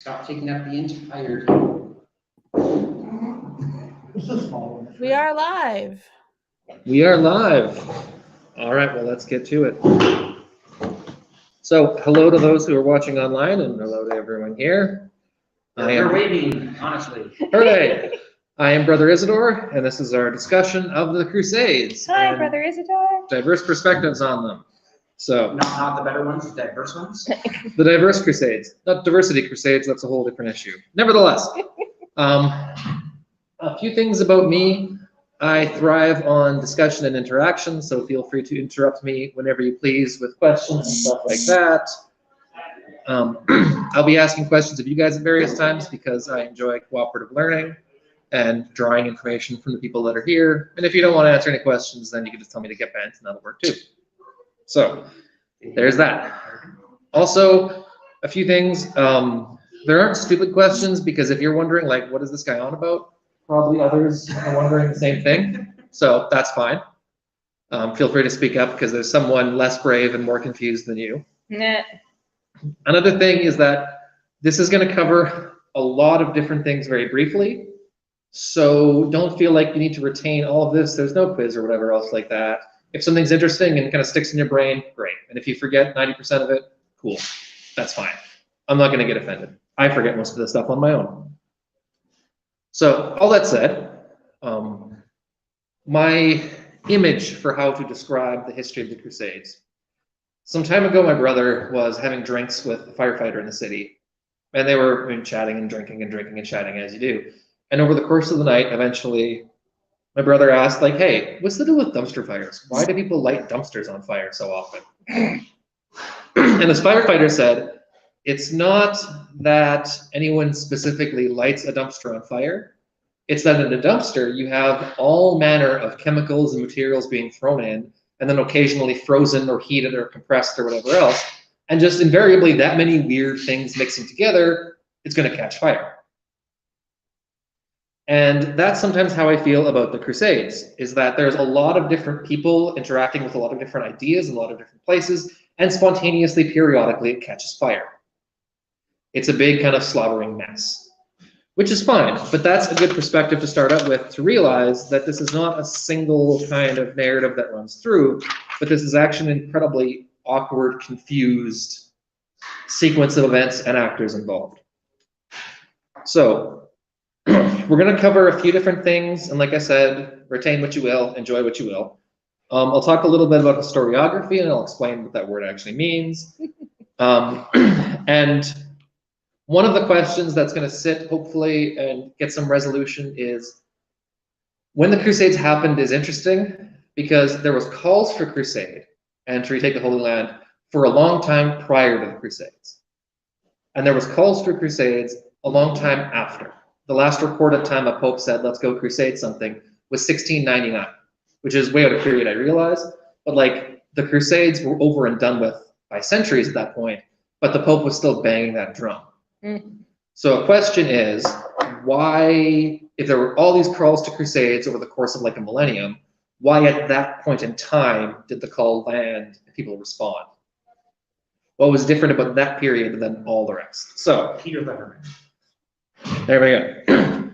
Stop taking up the entire. We are live. We are live. All right, well, let's get to it. So, hello to those who are watching online, and hello to everyone here. They're waving, honestly. Hooray! I am Brother Isidore, and this is our discussion of the Crusades. Hi, and Brother Isidore. diverse perspectives on them. So, Not the better ones, the diverse ones. the diverse Crusades, not diversity Crusades, that's a whole different issue. Nevertheless, a few things about me. I thrive on discussion and interaction, so feel free to interrupt me whenever you please with questions and stuff like that. I'll be asking questions of you guys at various times because I enjoy cooperative learning and drawing information from the people that are here. And if you don't want to answer any questions, then you can just tell me to get bent and that'll work too. So there's that. Also, a few things. There aren't stupid questions because if you're wondering, like, what is this guy on about? Probably others are wondering the same thing. So that's fine. Feel free to speak up because there's someone less brave and more confused than you. Nah. Another thing is that this is going to cover a lot of different things very briefly. So don't feel like you need to retain all of this. There's no quiz or whatever else like that. If something's interesting and kind of sticks in your brain, great. And if you forget 90% of it, cool. That's fine. I'm not going to get offended. I forget most of this stuff on my own. So all that said, my image for how to describe the history of the Crusades. Some time ago, my brother was having drinks with a firefighter in the city, and they were chatting and drinking and chatting as you do. And over the course of the night, eventually, my brother asked, like, hey, what's the deal with dumpster fires? Why do people light dumpsters on fire so often? And this firefighter said, it's not that anyone specifically lights a dumpster on fire. It's that in a dumpster, you have all manner of chemicals and materials being thrown in, and then occasionally frozen or heated or compressed or whatever else. And just invariably that many weird things mixing together, it's going to catch fire. And that's sometimes how I feel about the Crusades, is that there's a lot of different people interacting with a lot of different ideas in a lot of different places, and spontaneously, periodically, it catches fire. It's a big kind of slobbering mess, which is fine, but that's a good perspective to start out with, to realize that this is not a single kind of narrative that runs through, but this is actually an incredibly awkward, confused sequence of events and actors involved. So we're going to cover a few different things, and like I said, retain what you will, enjoy what you will. I'll talk a little bit about historiography, and I'll explain what that word actually means. And one of the questions that's going to sit, hopefully, and get some resolution is, when the Crusades happened is interesting because there was calls for crusade and to retake the Holy Land for a long time prior to the Crusades. And there was calls for crusades a long time after. The last recorded time a pope said, let's go crusade something, was 1699, which is way out of period, I realize. But like, the Crusades were over and done with by centuries at that point, but the pope was still banging that drum. So a question is, why, if there were all these calls to crusades over the course of like a millennium, why at that point in time did the call land and people respond? What was different about that period than all the rest? So, Peter Letterman. there we go.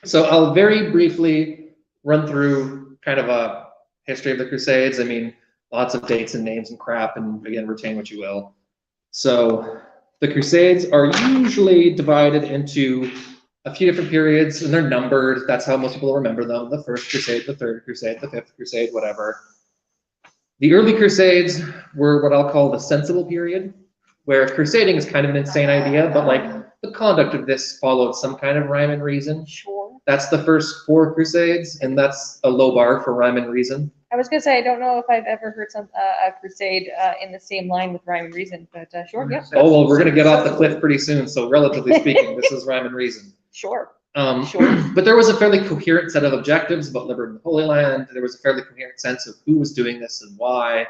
So I'll very briefly run through kind of a history of the Crusades. I mean, lots of dates and names and crap, and again, retain what you will. So the Crusades are usually divided into a few different periods, and they're numbered. That's how most people remember them. The First Crusade, the Third Crusade, the Fifth Crusade, whatever. The early Crusades were what I'll call the sensible period, where crusading is kind of an insane idea, but like the conduct of this followed some kind of rhyme and reason. Sure. That's the first 4 Crusades, and that's a low bar for rhyme and reason. I was gonna say I don't know if I've ever heard a crusade in the same line with rhyme and reason, but sure, yeah. Oh, well, we're going to get off the cliff pretty soon, so relatively speaking, this is rhyme and reason. Sure. But there was a fairly coherent set of objectives about liberating the Holy Land. There was a fairly coherent sense of who was doing this and why.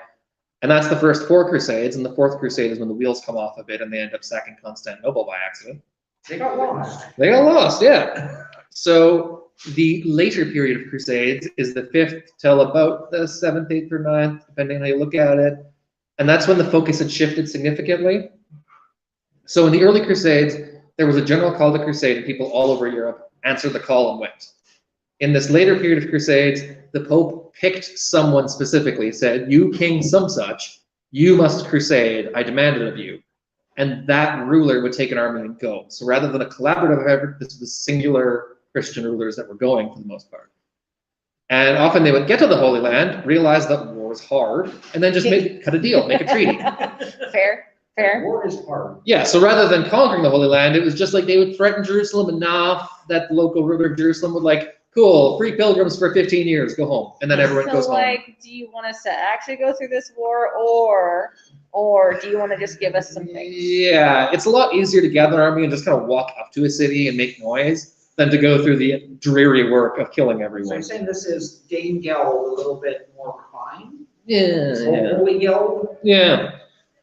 And that's the first 4 Crusades, and the 4th Crusade is when the wheels come off a bit and they end up sacking Constantinople by accident. They got lost. They got lost, yeah. So the later period of Crusades is the 5th till about the 7th, 8th, or 9th, depending on how you look at it. And that's when the focus had shifted significantly. So in the early Crusades, there was a general call to crusade, and people all over Europe answered the call and went. In this later period of crusades, the Pope picked someone specifically, said, "You king some such, you must crusade, I demand it of you." And that ruler would take an army and go. So rather than a collaborative effort, this was singular Christian rulers that were going for the most part. And often they would get to the Holy Land, realize that war was hard, and then just cut a deal, make a treaty. Fair, fair. War is hard. Yeah, so rather than conquering the Holy Land, it was just like they would threaten Jerusalem enough that the local ruler of Jerusalem would like, cool, free pilgrims for 15 years, go home. And then everyone goes So, home. like, do you want us to actually go through this war, or do you want to just give us some things? Yeah, it's a lot easier to gather an army and just kind of walk up to a city and make noise than to go through the dreary work of killing So everyone. you're saying this is Dane Geld a little bit more refined? Yeah. Holy Geld? Yeah.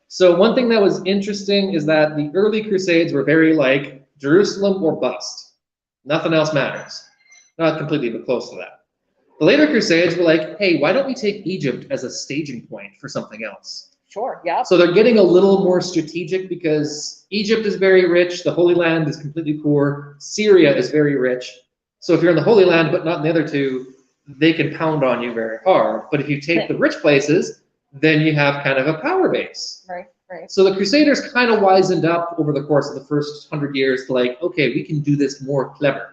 So one thing that was interesting is that the early Crusades were very like Jerusalem or bust. Nothing else matters. Not completely, but close to that. The later Crusades were like, hey, why don't we take Egypt as a staging point for something else? Sure, yeah. So they're getting a little more strategic because Egypt is very rich, the Holy Land is completely poor, Syria is very rich. So if you're in the Holy Land but not in the other two, they can pound on you very hard. But if you take the rich places, then you have kind of a power base. Right, right. So the Crusaders kind of wisened up over the course of the first 100 years to like, okay, we can do this more clever.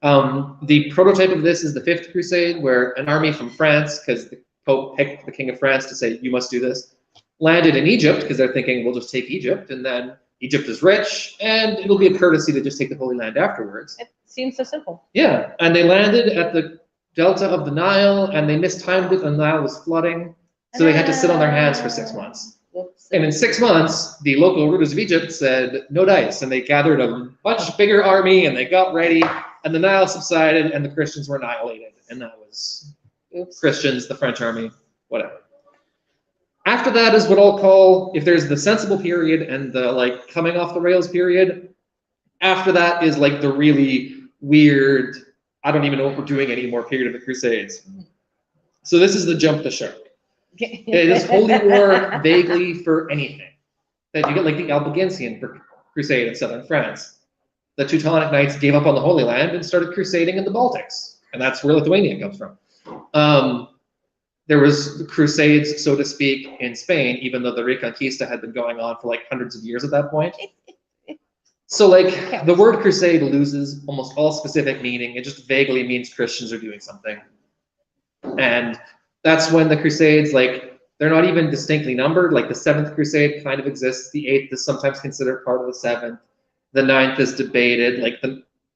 The prototype of this is the Fifth Crusade, where an army from France, because the Pope picked the King of France to say, you must do this, landed in Egypt, because they're thinking, we'll just take Egypt, and then Egypt is rich, and it'll be a courtesy to just take the Holy Land afterwards. It seems so simple. Yeah, and they landed at the delta of the Nile, and they mistimed it, and the Nile was flooding, so they had to sit on their hands for 6 months. Whoops. And in 6 months, the local rulers of Egypt said, no dice, and they gathered a much bigger army, and they got ready, and the Nile subsided, and the Christians were annihilated, and that was Oops. Christians, the French army, whatever. After that is what I'll call, if there's the sensible period and the like coming off the rails period, after that is like the really weird, I don't even know what we're doing anymore period of the Crusades. So this is the jump the shark. It is holy war vaguely for anything. That you get like the Albigensian crusade in southern France. The Teutonic Knights gave up on the Holy Land and started crusading in the Baltics, and that's where Lithuania comes from. There was crusades, so to speak, in Spain, even though the Reconquista had been going on for like hundreds of years at that point. So like the word crusade loses almost all specific meaning. It just vaguely means Christians are doing something. And that's when the crusades, like, they're not even distinctly numbered. Like the 7th crusade kind of exists. The 8th is sometimes considered part of the 7th. The 9th is debated. Like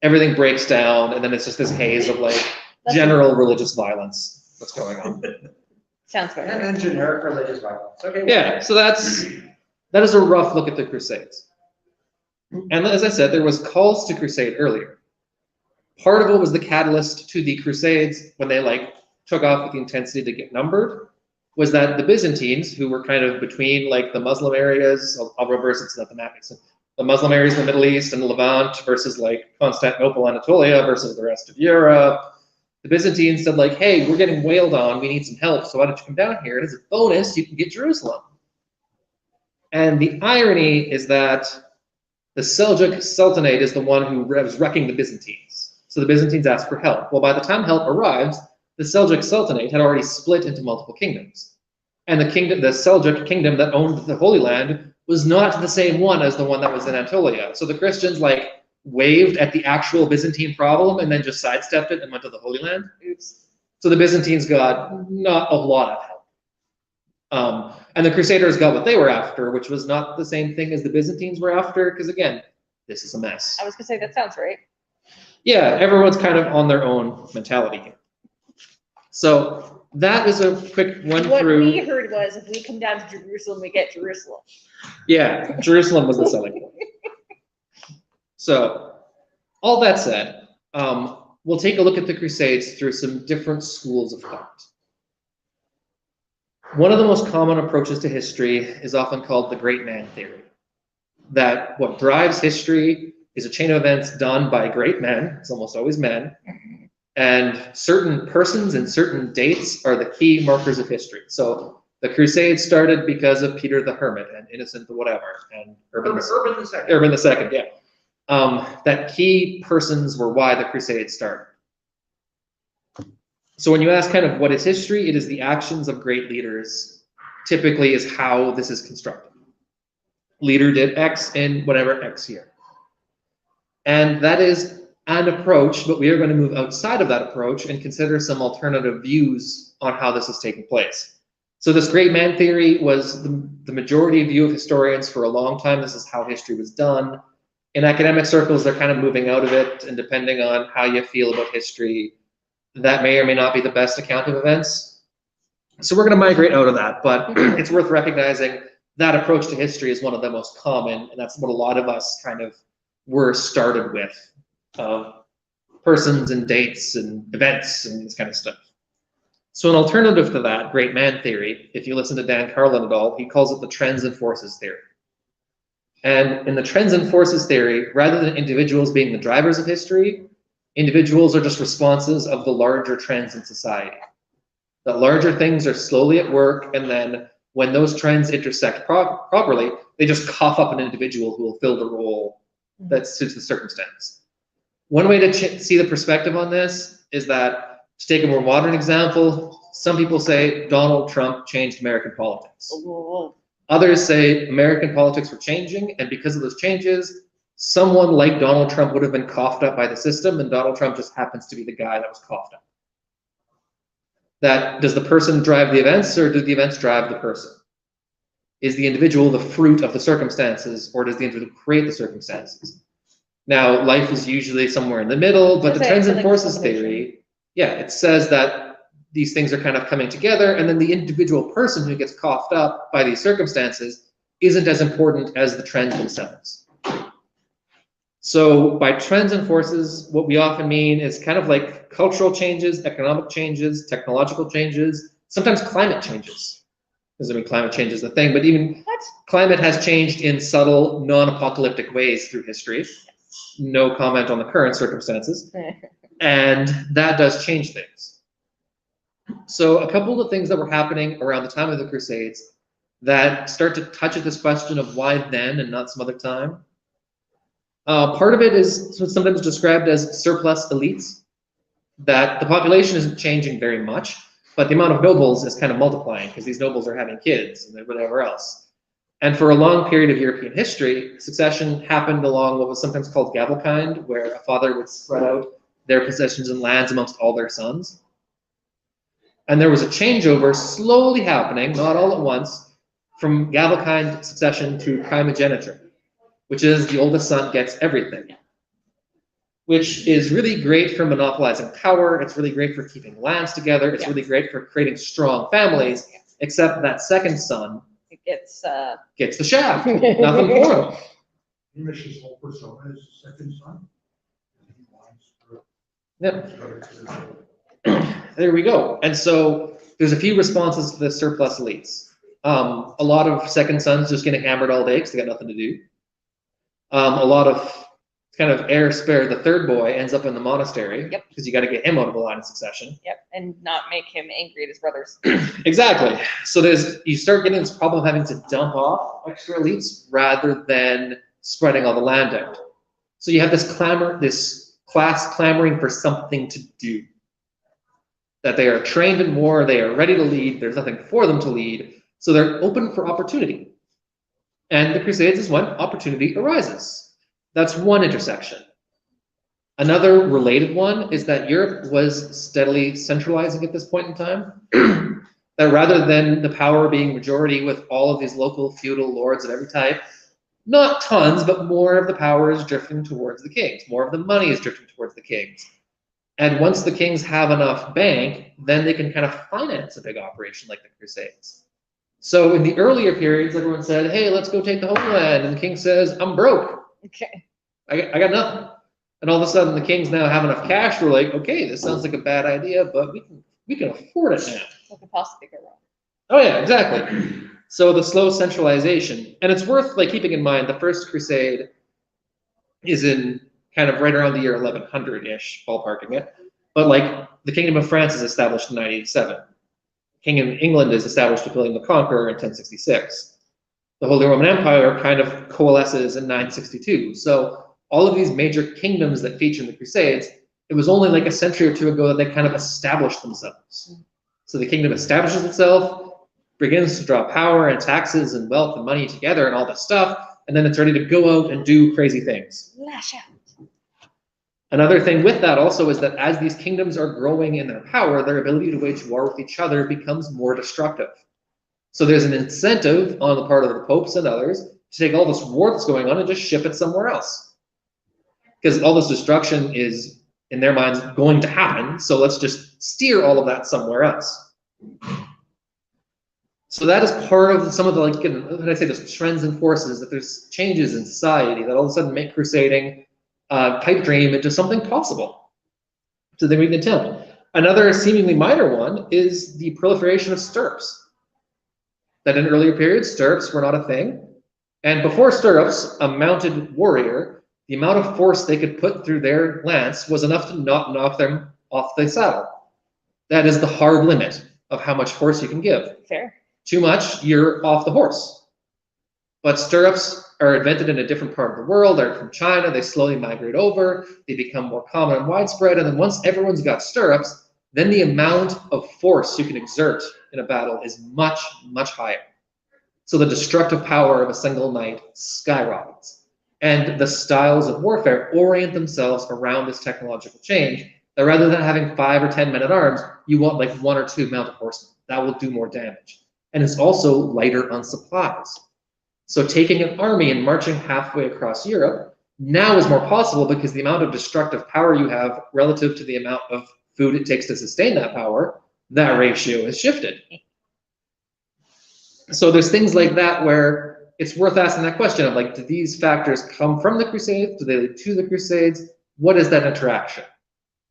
everything breaks down, and then it's just this haze of like general religious violence that's going on. Sounds good. And then generic religious violence. Okay. Yeah, so that is a rough look at the Crusades. And as I said, there was calls to crusade earlier. Part of it was the catalyst to the Crusades when they like took off with the intensity to get numbered, was that the Byzantines, who were kind of between like the Muslim areas, I'll reverse it so that the map makes sense. The Muslim areas in the Middle East and Levant versus like Constantinople, Anatolia versus the rest of Europe. The Byzantines said like, hey, we're getting wailed on, we need some help, so why don't you come down here, and as a bonus, you can get Jerusalem. And the irony is that the Seljuk Sultanate is the one who was wrecking the Byzantines. So the Byzantines asked for help. Well, by the time help arrived, the Seljuk Sultanate had already split into multiple kingdoms. And the Seljuk kingdom that owned the Holy Land was not the same one as the one that was in Anatolia. So the Christians like waved at the actual Byzantine problem and then just sidestepped it and went to the Holy Land. Oops. So the Byzantines got not a lot of help. And the Crusaders got what they were after, which was not the same thing as the Byzantines were after, because again, this is a mess. I was gonna say that sounds right. Yeah, everyone's kind of on their own mentality here. So that is a quick run What through. we heard was if we come down to Jerusalem, we get Jerusalem. Yeah, Jerusalem was the selling point. So, all that said, we'll take a look at the Crusades through some different schools of thought. One of the most common approaches to history is often called the great man theory. That what drives history is a chain of events done by great men, it's almost always men, and certain persons and certain dates are the key markers of history. So the Crusades started because of Peter the Hermit and Innocent the whatever, and Urban the Second, yeah. that key persons were why the Crusades started. So when you ask kind of what is history, it is the actions of great leaders, typically is how this is constructed. Leader did X in whatever X year. And that is an approach, but we are going to move outside of that approach and consider some alternative views on how this is taking place. So this great man theory was the majority view of historians for a long time. This is how history was done. In academic circles, they're kind of moving out of it, and depending on how you feel about history, that may or may not be the best account of events. So we're going to migrate out of that, but it's worth recognizing that approach to history is one of the most common, and that's what a lot of us kind of were started with, persons and dates and events and this kind of stuff. So an alternative to that great man theory, if you listen to Dan Carlin at all, he calls it the trends and forces theory. And in the trends and forces theory, rather than individuals being the drivers of history, individuals are just responses of the larger trends in society. That larger things are slowly at work, and then when those trends intersect properly, they just cough up an individual who will fill the role that suits the circumstance. One way to see the perspective on this is that, to take a more modern example, some people say Donald Trump changed American politics. Others say American politics were changing, and because of those changes, someone like Donald Trump would have been coughed up by the system, and Donald Trump just happens to be the guy that was coughed up. That, does the person drive the events, or do the events drive the person? Is the individual the fruit of the circumstances, or does the individual create the circumstances? Now, life is usually somewhere in the middle, but the trends and forces theory, yeah, it says that these things are kind of coming together, and then the individual person who gets coughed up by these circumstances isn't as important as the trends themselves. So by trends and forces, what we often mean is kind of like cultural changes, economic changes, technological changes, sometimes climate changes. Because I mean, climate change is the thing, but even climate has changed in subtle, non-apocalyptic ways through history. No comment on the current circumstances. And that does change things. So a couple of things that were happening around the time of the Crusades that start to touch at this question of why then and not some other time. Part of it is sometimes described as surplus elites, that the population isn't changing very much, but the amount of nobles is kind of multiplying because these nobles are having kids and whatever else. And for a long period of European history, succession happened along what was sometimes called Gavelkind, where a father would spread out their possessions and lands amongst all their sons. And there was a changeover slowly happening, not all at once, from Gavelkind succession to primogeniture, which is the oldest son gets everything, which is really great for monopolizing power. It's really great for keeping lands together. It's really great for creating strong families, except that second son gets the shaft. Nothing for him. His whole persona is the second son. Yep. There we go. And so there's a few responses to the surplus elites. A lot of second sons just getting hammered all day because they got nothing to do. A lot of kind of heir spare, the third boy ends up in the monastery because you got to get him out of the line of succession. Yep, and not make him angry at his brothers. Exactly. So you start getting this problem of having to dump off extra elites rather than spreading all the land out. So you have this class clamoring for something to do. That they are trained in war, they are ready to lead, there's nothing for them to lead, so they're open for opportunity. And the Crusades is when opportunity arises. That's one intersection. Another related one is that Europe was steadily centralizing at this point in time. That rather than the power being majority with all of these local feudal lords of every type, not tons, but more of the power is drifting towards the kings. More of the money is drifting towards the kings. And once the kings have enough bank, then they can kind of finance a big operation like the Crusades. So in the earlier periods, everyone said, hey, let's go take the Holy Land. And the king says, I'm broke. Okay. I got nothing. And all of a sudden, the kings now have enough cash. We're like, okay, this sounds like a bad idea, but we can afford it now. What could possibly go wrong? Oh yeah, exactly. So the slow centralization. And it's worth keeping in mind the First Crusade is in kind of right around the year 1100-ish, ballparking it. But the Kingdom of France is established in 987. Kingdom of England is established with William the Conqueror in 1066. The Holy Roman Empire kind of coalesces in 962. So all of these major kingdoms that feature in the Crusades, it was only like a century or two ago that they kind of established themselves. So the kingdom establishes itself, begins to draw power and taxes and wealth and money together and all this stuff, and then it's ready to go out and do crazy things. Lash out. Another thing with that also is that as these kingdoms are growing in their power, their ability to wage war with each other becomes more destructive. So there's an incentive on the part of the popes and others to take all this war that's going on and just ship it somewhere else. Because all this destruction is, in their minds, going to happen, so let's just steer all of that somewhere else. So that is part of some of the, like, what did I say, those trends and forces, that there's changes in society that all of a sudden make crusading pipe dream into something possible. So then we can attempt. Another seemingly minor one is the proliferation of stirrups. That in earlier periods, stirrups were not a thing. And before stirrups, a mounted warrior, the amount of force they could put through their lance was enough to not knock them off the saddle. That is the hard limit of how much force you can give. Fair. Too much, you're off the horse. But stirrups are invented in a different part of the world. They're from China. They slowly migrate over. They become more common and widespread. And then once everyone's got stirrups, then the amount of force you can exert in a battle is much, much higher. So the destructive power of a single knight skyrockets. And the styles of warfare orient themselves around this technological change, that rather than having 5 or 10 men at arms, you want like 1 or 2 mounted horsemen. That will do more damage. And it's also lighter on supplies. So taking an army and marching halfway across Europe now is more possible because the amount of destructive power you have relative to the amount of food it takes to sustain that power, that ratio has shifted. So there's things like that where it's worth asking that question of, like, do these factors come from the Crusades? Do they lead to the Crusades? What is that interaction?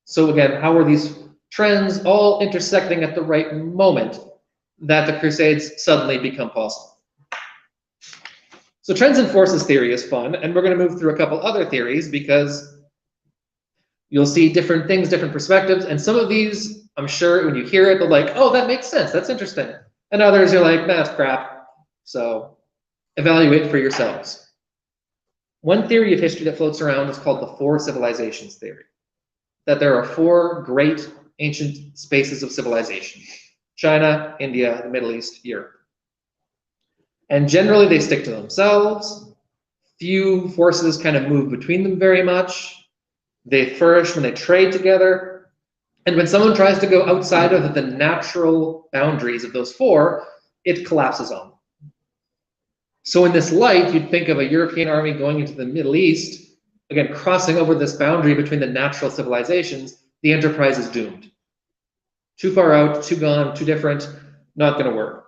So again, how are these trends all intersecting at the right moment that the Crusades suddenly become possible? So trends and forces theory is fun, and we're going to move through a couple other theories because you'll see different things, different perspectives, and some of these, I'm sure when you hear it, they're like, oh, that makes sense, that's interesting. And others, you're like, that's crap. So evaluate for yourselves. One theory of history that floats around is called the 4 civilizations theory. That there are 4 great ancient spaces of civilization: China, India, the Middle East, Europe. And generally they stick to themselves. Few forces kind of move between them very much. They flourish when they trade together. And when someone tries to go outside of the natural boundaries of those 4, it collapses on them. So in this light, you'd think of a European army going into the Middle East, again, crossing over this boundary between the natural civilizations. The enterprise is doomed. Too far out, too gone, too different, not going to work.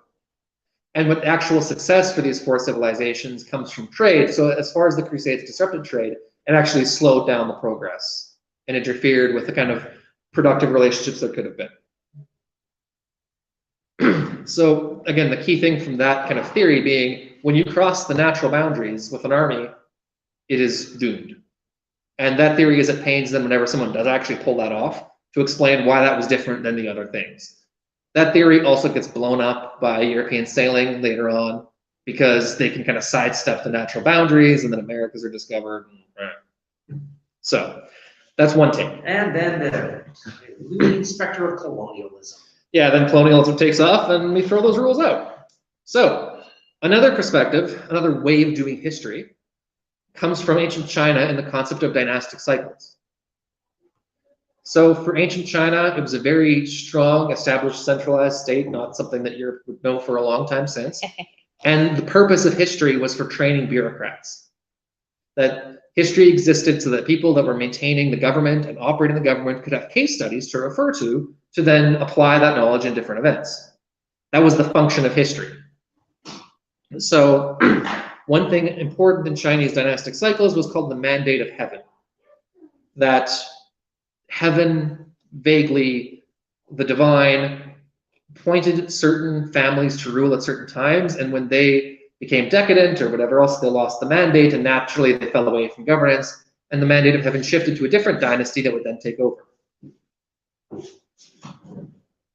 And what actual success for these 4 civilizations comes from trade. So as far as the Crusades disrupted trade, it actually slowed down the progress and interfered with the kind of productive relationships there could have been. So again, the key thing from that kind of theory being, when you cross the natural boundaries with an army, it is doomed. And that theory is at pains then whenever someone does actually pull that off to explain why that was different than the other things. That theory also gets blown up by European sailing later on because they can kind of sidestep the natural boundaries, and then Americas are discovered. So that's one take. And then the looming specter of colonialism. Yeah, then colonialism takes off and we throw those rules out. So another perspective, another way of doing history, comes from ancient China and the concept of dynastic cycles. So for ancient China, it was a very strong, established, centralized state, not something that Europe would know for a long time since. And the purpose of history was for training bureaucrats. That history existed so that people that were maintaining the government and operating the government could have case studies to refer to then apply that knowledge in different events. That was the function of history. So one thing important in Chinese dynastic cycles was called the mandate of heaven. That heaven, vaguely, the divine, appointed certain families to rule at certain times, and when they became decadent or whatever else, they lost the mandate, and naturally they fell away from governance, and the mandate of heaven shifted to a different dynasty that would then take over.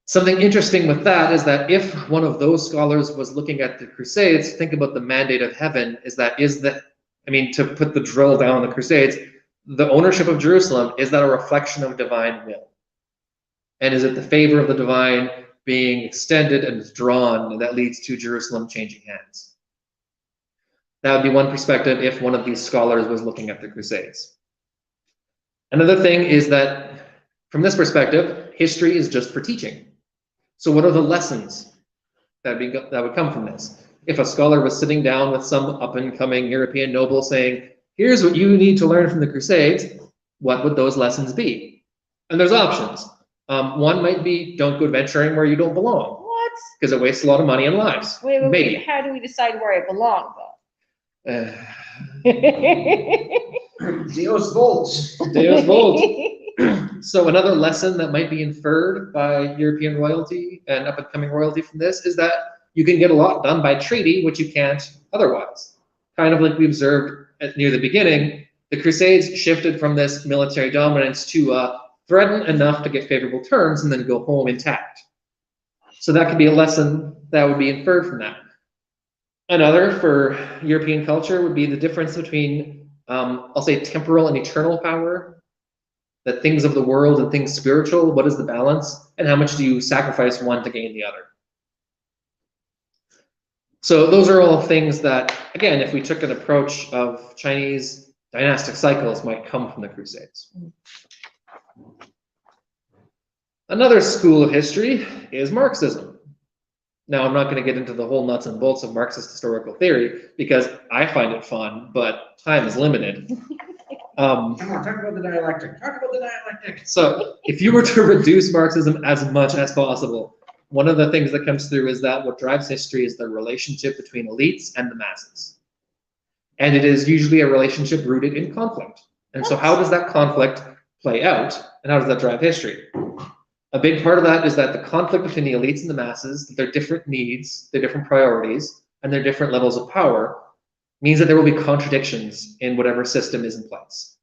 Something interesting with that is that if one of those scholars was looking at the Crusades, think about the mandate of heaven, is that I mean, to put the drill down on the Crusades, the ownership of Jerusalem, is that a reflection of divine will? And is it the favor of the divine being extended and withdrawn that leads to Jerusalem changing hands? That would be one perspective if one of these scholars was looking at the Crusades. Another thing is that from this perspective, history is just for teaching. So what are the lessons that would come from this? If a scholar was sitting down with some up-and-coming European noble saying, here's what you need to learn from the Crusades, what would those lessons be? And there's options. One might be, don't go adventuring where you don't belong. What? Because it wastes a lot of money and lives. Wait. How do we decide where I belong, though? Deus Volts. Deus Vult. So another lesson that might be inferred by European royalty and up-and-coming royalty from this is that you can get a lot done by treaty, which you can't otherwise. Kind of like we observed near the beginning, the Crusades shifted from this military dominance to threaten enough to get favorable terms and then go home intact. So that could be a lesson that would be inferred from that. Another for European culture would be the difference between, I'll say, temporal and eternal power, that things of the world and things spiritual, what is the balance, and how much do you sacrifice one to gain the other? So those are all things that, again, if we took an approach of Chinese dynastic cycles, might come from the Crusades. Another school of history is Marxism. Now, I'm not going to get into the whole nuts and bolts of Marxist historical theory because I find it fun, but time is limited. Come on, talk about the dialectic. Talk about the dialectic. So if you were to reduce Marxism as much as possible, one of the things that comes through is that what drives history is the relationship between elites and the masses. And it is usually a relationship rooted in conflict. And so how does that conflict play out, and how does that drive history? A big part of that is that the conflict between the elites and the masses, their different needs, their different priorities, and their different levels of power, means that there will be contradictions in whatever system is in place.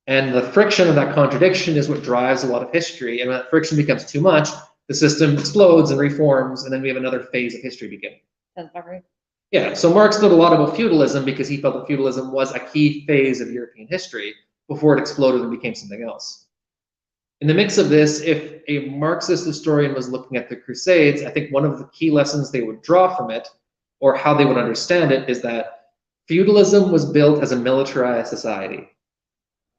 And the friction of that contradiction is what drives a lot of history, and when that friction becomes too much, the system explodes and reforms, and then we have another phase of history begin. That's about right. Yeah, so Marx did a lot about feudalism because he felt that feudalism was a key phase of European history before it exploded and became something else. In the mix of this, if a Marxist historian was looking at the Crusades, I think one of the key lessons they would draw from it, or how they would understand it, is that feudalism was built as a militarized society.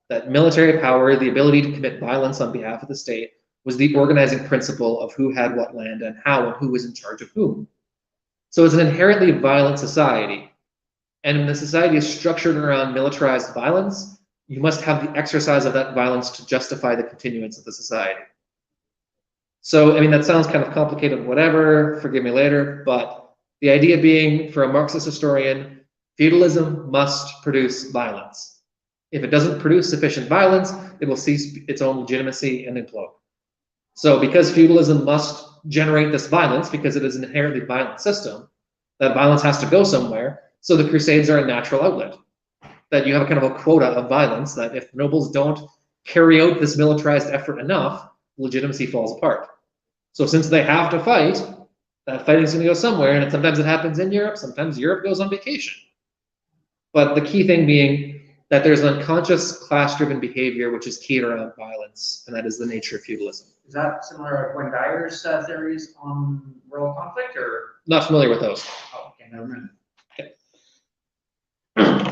That military power, the ability to commit violence on behalf of the state, was the organizing principle of who had what land and how and who was in charge of whom. So it's an inherently violent society. And when the society is structured around militarized violence, you must have the exercise of that violence to justify the continuance of the society. So, I mean, that sounds kind of complicated, whatever, forgive me later, but the idea being, for a Marxist historian, feudalism must produce violence. If it doesn't produce sufficient violence, it will cease its own legitimacy and implode. So because feudalism must generate this violence, because it is an inherently violent system, that violence has to go somewhere, so the Crusades are a natural outlet. That you have a kind of a quota of violence, that if nobles don't carry out this militarized effort enough, legitimacy falls apart. So since they have to fight, that fighting's going to go somewhere, and sometimes it happens in Europe, sometimes Europe goes on vacation. But the key thing being that there's an unconscious class-driven behavior which is keyed around violence, and that is the nature of feudalism. Is that similar to Gwen Dyer's theories on world conflict, or? Not familiar with those. Oh, okay, never mind. Okay.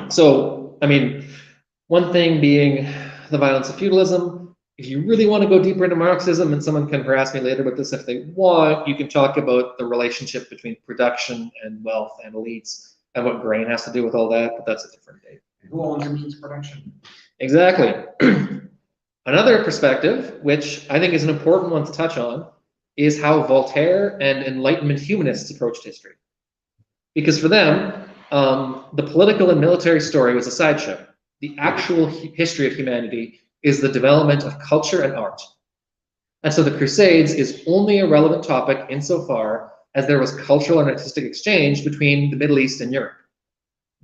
So, I mean, one thing being the violence of feudalism. If you really want to go deeper into Marxism, and someone can harass me later about this if they want, you can talk about the relationship between production and wealth and elites, and what grain has to do with all that, but that's a different day. Who owns the means of production? Exactly. Another perspective, which I think is an important one to touch on, is how Voltaire and Enlightenment humanists approached history. Because for them, the political and military story was a sideshow. The actual history of humanity is the development of culture and art. And so the Crusades is only a relevant topic insofar as there was cultural and artistic exchange between the Middle East and Europe.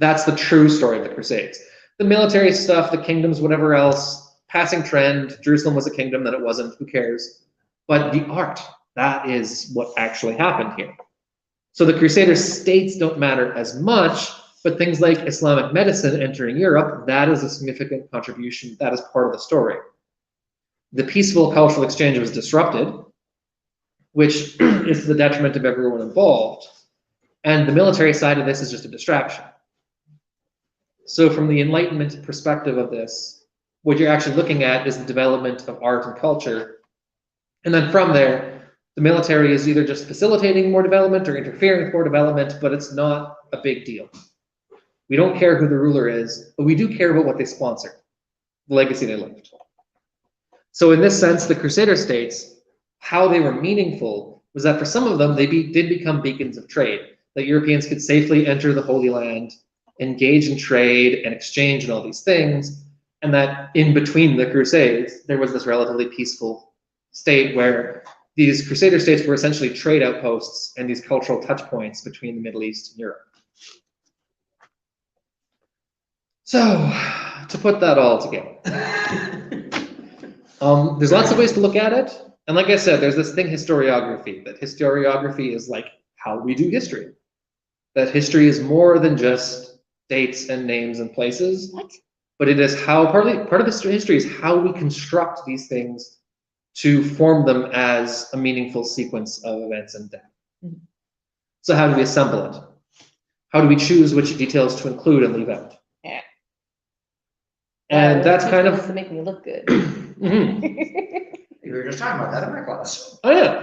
That's the true story of the Crusades. The military stuff, the kingdoms, whatever else, passing trend, Jerusalem was a kingdom, then it wasn't, who cares? But the art, that is what actually happened here. So the Crusader states don't matter as much But things like Islamic medicine entering Europe, that is a significant contribution. That is part of the story. The peaceful cultural exchange was disrupted, which is to the detriment of everyone involved. And the military side of this is just a distraction. So from the Enlightenment perspective of this, what you're actually looking at is the development of art and culture. And then from there, the military is either just facilitating more development or interfering with more development, but it's not a big deal. We don't care who the ruler is, but we do care about what they sponsor, the legacy they left. So in this sense, the Crusader states, how they were meaningful was that for some of them, they did become beacons of trade, that Europeans could safely enter the Holy Land, engage in trade and exchange and all these things, and that in between the Crusades, there was this relatively peaceful state where these Crusader states were essentially trade outposts and these cultural touch points between the Middle East and Europe. So, to put that all together, there's lots of ways to look at it. And like I said, there's this thing, historiography, that historiography is like how we do history. That history is more than just dates and names and places. What? But it is how, part of history is how we construct these things to form them as a meaningful sequence of events and data. Mm-hmm. So how do we assemble it? How do we choose which details to include and leave out? Yeah. And that's kind Wants of... to make me look good. Mhm. We were just talking about that in my class. Oh yeah.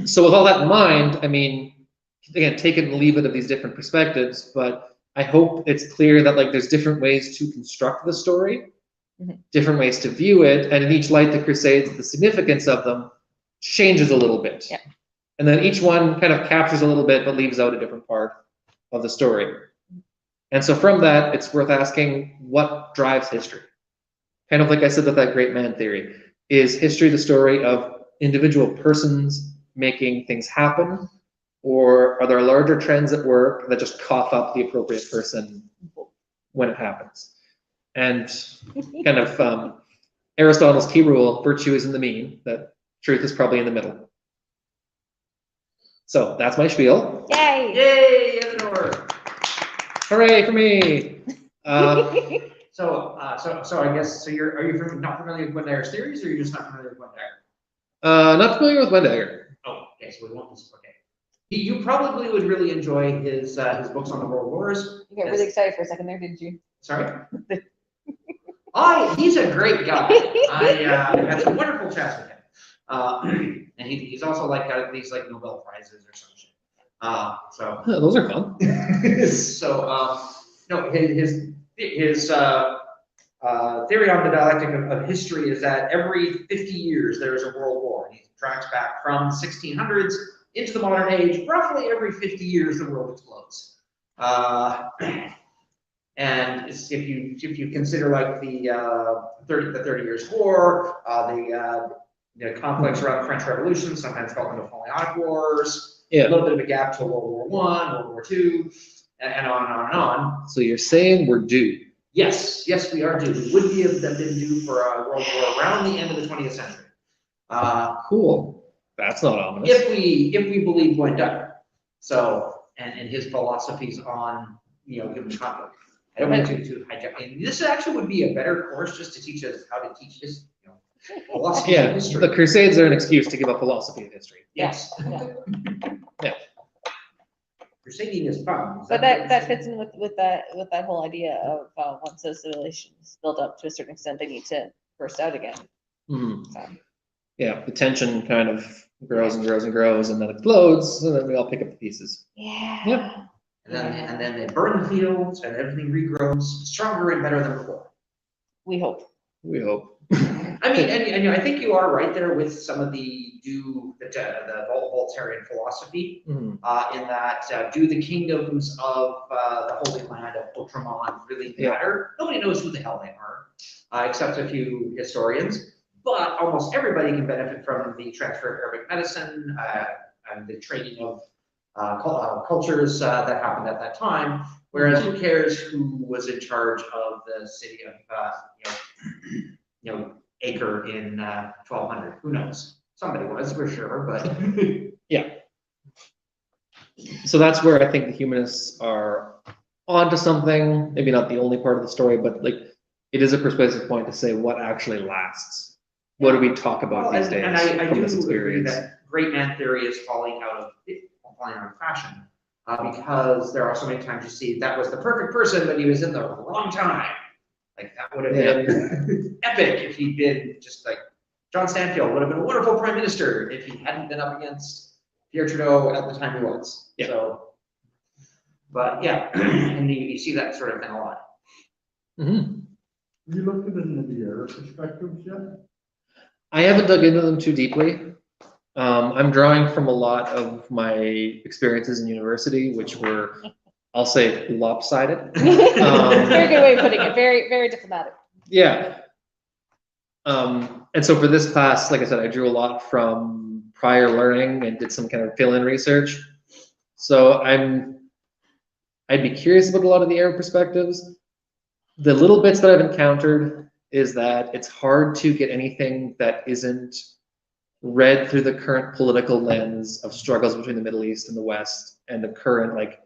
So with all that in mind, I mean, again, take it and leave it of these different perspectives, but I hope it's clear that like there's different ways to construct the story, different ways to view it, and in each light, the Crusades, the significance of them changes a little bit. Yeah. And then each one kind of captures a little bit, but leaves out a different part of the story. And so from that, it's worth asking what drives history. Kind of like I said with that great man theory. Is history the story of individual persons making things happen? Or are there larger trends at work that just cough up the appropriate person when it happens? And kind of Aristotle's key rule, virtue is in the mean, that truth is probably in the middle. So that's my spiel. Yay! Yay, Eleanor! Hooray for me! So I guess, are you not familiar with Wendiger's theories, or you're just not familiar with Wendiger? Not familiar with Wendiger. Oh, okay, so we won't, okay. You probably would really enjoy his books on the World Wars. You got really excited for a second there, didn't you? Sorry? He's a great guy. I had some wonderful chats with him. And he's also like got these like Nobel Prizes or some shit. So Those are fun. no, his theory on the dialectic of history is that every 50 years there is a world war. And he tracks back from 1600s into the modern age. Roughly every 50 years the world explodes. And if you consider like the 30 Years War, the conflicts around the French Revolution, sometimes called the Napoleonic Wars, a little bit of a gap to World War I, World War II, and on and on and on. So you're saying we're due? Yes, we are due. We would have been due for a world war around the end of the 20th century. Cool. That's not ominous. If we believe Wendiger, so and his philosophies on human conflict. I don't want to hijack. And this actually would be a better course just to teach us how to teach his philosophy of history. The Crusades are an excuse to give a philosophy of history. Yes. Yeah. Crusading is fun. But that fits in with that whole idea of once a civilization is built up to a certain extent, they need to burst out again. Mm-hmm. So. Yeah, the tension kind of grows and grows and grows, and then explodes, and then we all pick up the pieces. Yeah. Yep. And then they burn the fields, and everything regrows stronger and better than before. We hope. We hope. I mean, and I think you are right there with some of the Voltairean philosophy, Mm-hmm. in that do the kingdoms of the Holy Land of Outremer really matter? Nobody knows who the hell they are, except a few historians. But almost everybody can benefit from the transfer of Arabic medicine and the training of cultures that happened at that time. Whereas, who cares who was in charge of the city of Acre in 1200? Who knows? Somebody was for sure, but yeah. So that's where I think the humanists are onto something, maybe not the only part of the story, but like it is a persuasive point to say what actually lasts. What do we talk about Well, these days and I from do this agree experience? that great man theory is falling out of fashion. Because there are so many times you see that was the perfect person, but he was in the wrong time. Like that would have been epic if he'd been just like John Stanfield would have been a wonderful prime minister if he hadn't been up against Pierre Trudeau at the time he was. Yeah. So, but yeah, and you see that sort of thing a lot. Mhm. Have you looked at any of the error perspectives yet? I haven't dug into them too deeply. I'm drawing from a lot of my experiences in university, which were, I'll say, lopsided. Very good way of putting it. Very, very diplomatic. Yeah. And so for this class, like I said, I drew a lot from prior learning and did some kind of fill-in research. So I'd be curious about a lot of the error perspectives. The little bits that I've encountered is that it's hard to get anything that isn't read through the current political lens of struggles between the Middle East and the West and the current, like,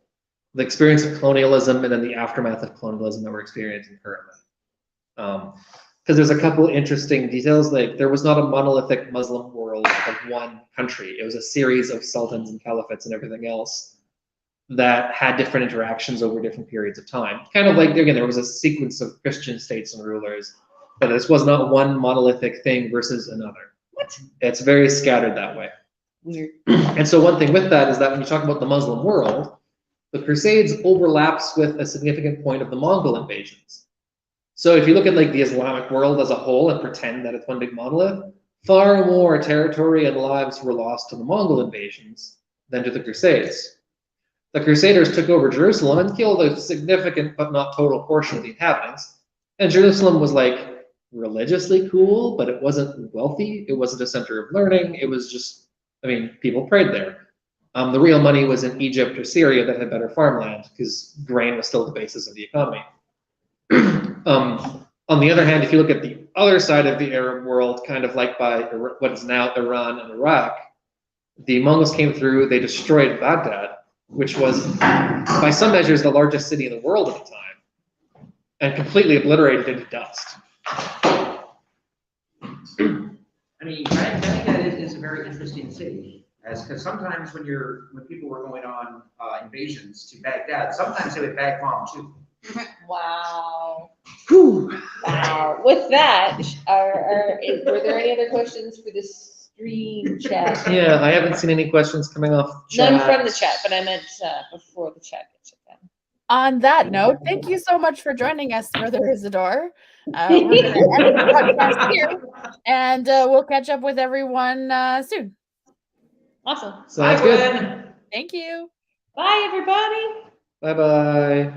the experience of colonialism and then the aftermath of colonialism that we're experiencing currently. Because there's a couple interesting details, like there was not a monolithic Muslim world of one country. It was a series of sultans and caliphates and everything else that had different interactions over different periods of time. Kind of like, again, there was a sequence of Christian states and rulers, but this was not one monolithic thing versus another. What? It's very scattered that way. Weird. And so one thing with that is that when you talk about the Muslim world, the Crusades overlaps with a significant point of the Mongol invasions. So if you look at like the Islamic world as a whole and pretend that it's one big monolith, far more territory and lives were lost to the Mongol invasions than to the Crusades. The Crusaders took over Jerusalem and killed a significant but not total portion of the inhabitants. And Jerusalem was like religiously cool, but it wasn't wealthy. It wasn't a center of learning. It was just, I mean, people prayed there. The real money was in Egypt or Syria that had better farmland because grain was still the basis of the economy. On the other hand, if you look at the other side of the Arab world, kind of like by what is now Iran and Iraq, the Mongols came through, they destroyed Baghdad, which was, by some measures, the largest city in the world at the time, and completely obliterated into dust. I mean, Baghdad is a very interesting city, because sometimes when people were going on invasions to Baghdad, sometimes they would bag bomb too. Wow. Whew. Wow. With that, were there any other questions for the stream chat? Yeah, I haven't seen any questions coming off chat. None from the chat, but I meant before the chat gets shut down. On that note, thank you so much for joining us, Brother Isidore. We're going to end the podcast here, and we'll catch up with everyone soon. Awesome. Sounds Bye, good. Gwen. Thank you. Bye, everybody. Bye-bye.